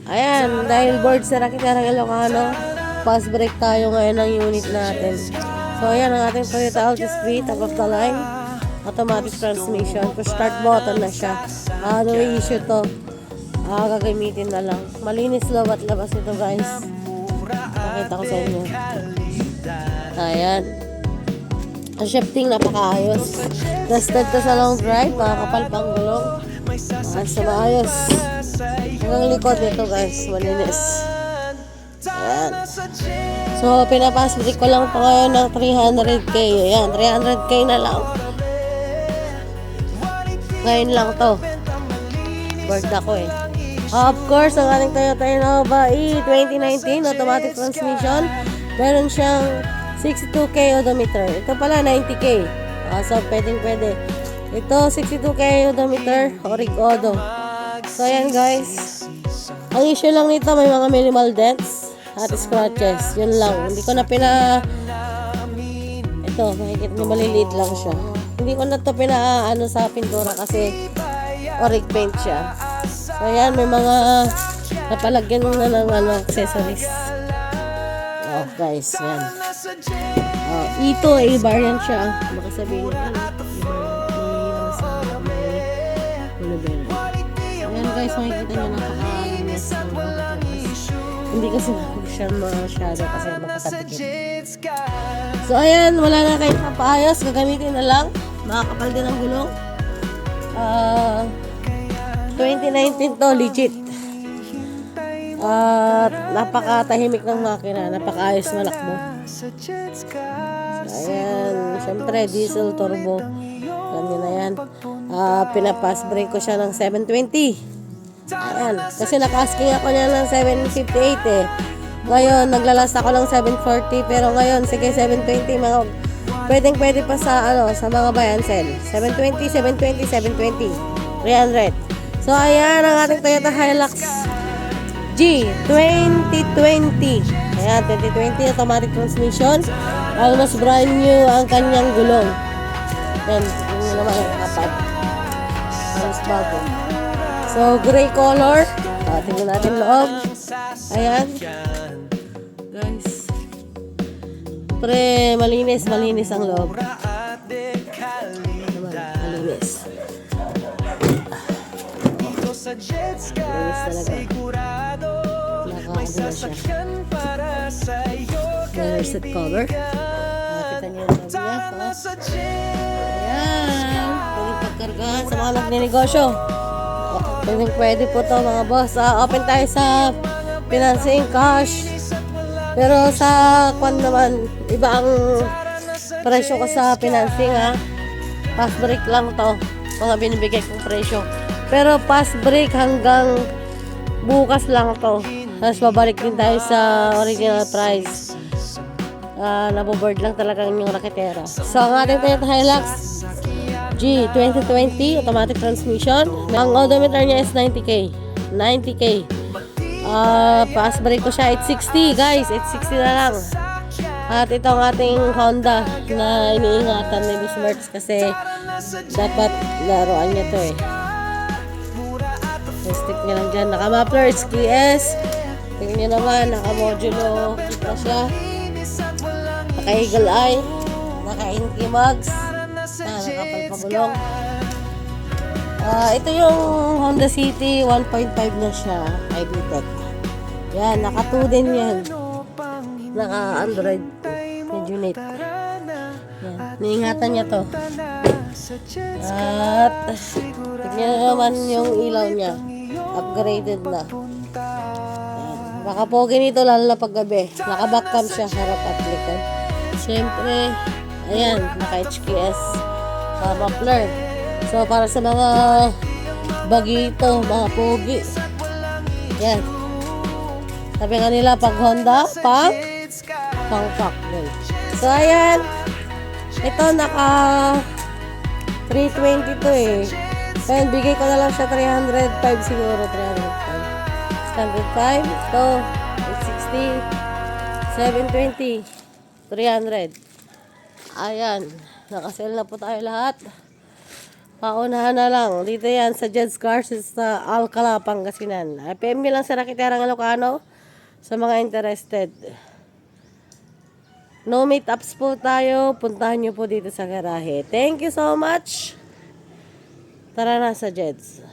Ayan, dahil board sa Rakitera Ilocano, fast break tayo ngayon ng unit natin. So ayan ang ating Toyota Altis V, top of the line. Automatic transmission. Push start button na siya. No issue to. Gagamitin na lang. Malinis loob at labas nito guys. Pakita ko sa inyo. Ayan. Ang shifting napakaayos. Tested to sa long drive. Makakapal pang gulong. Sa maayos. Hanggang likod nito guys. Malinis. Ayan. So, pinapass-break ko lang ito ngayon ng 300k. Ayan, 300k na lang. Ngayon lang to. Bored ako eh. Of course, ang ating Toyota Innova E 2019 automatic transmission. Meron siyang 62k odometer. Ito pala 90k. So, pwede. Ito 62k odometer. Orig Odo. So, ayan guys. Ang issue lang nito, may mga minimal dents at scratches. Yun lang. Hindi ko na ito, makikita nyo maliliit lang siya. Hindi ko na ito pinaano sa pintura kasi orig paint siya. So ayan, may mga napalagyan na ng accessories. Oh guys, yan. Ito ay variant siya. Baka sabihin nyo, ayan guys, makikita nyo napakalinis. Hindi kasi siya masyado kasi makakatikin. So ayan, wala na kayong papaayos. Gagamitin na lang. Makakapal din ang gulong. 2019 to, legit. Napakatahimik ng makina. Napakaayos na lakbo. So ayan, syempre diesel turbo. Alam nyo na yan. Pinapass brake ko siya ng 720. Ayan, kasi naka-asking ako niya ng 758 eh. Ngayon, naglalas ako ng 740 pero ngayon, sige 720 mga pwede pa sa sa mga bayan sell. 720, 720, 300. So ayan ang ating Toyota Hilux G 2020. Ayan, 2020 automatic transmission. Almost brand new ang kanyang gulong. Ayan, yun naman yung kapag. Almost bago. So, gray color. Tingnan natin loob. Ayan. Guys. Malinis ang loob. Malinis. Malinis talaga. Nakaano na siya. Leather seat cover. Kita niyo yung loob niya. Ayan. Pwede pagkargahan sa mga nagninegosyo. Pwede po to mga boss. Open tayo sa financing cash. Pero sa kwan naman, iba ang presyo ko sa financing Pass break lang to. Mga binibigay kong presyo. Pero pass break hanggang bukas lang to. Tapos babalik din tayo sa original price. Naboboard lang talaga yung Rakitera. So ang ating Toyota Hilux G 2020 automatic transmission. Ang odometer niya is 90k. Pass brake ko siya 860 guys. 860 na lang. At ito ang ating Honda na iniingatan ni Bismarck kasi dapat laruan niya to eh. Stick niya lang dyan. Naka-muffler, SKS. Tingnan niyo naman, naka-modulo. Ito siya. Naka-eagle eye. Naka-inky mugs. Nakapalpagulong. Ito yung Honda City 1.5 na siya. Hybrid. Yan, naka 2 din yan. Naka Android. Medyo neat. Yan, niingatan niya to. At tignan naman yung ilaw niya. Upgraded na. Yan. Baka pogi nito lalo na paggabi. Naka-backcam siya harap at likod. Siyempre, ayan, naka-HKS muffler. So, para sa mga bagito, mga pogi. Yan. Sabi nga nila, pag Honda, pang pack. So, ayan. Ito, naka 320 to eh. Ayan, bigay ko na lang siya 305 siguro. 305. Ito, 860. 720. 300. Ayan. Nakasell na po tayo lahat. Paunahan na lang. Dito yan sa Jed's Cars sa Alcala, Pangasinan. PM nyo lang sa Rakiterang Ilocano sa mga interested. No meetups po tayo. Puntahan nyo po dito sa garahe. Thank you so much. Tara na sa Jed's.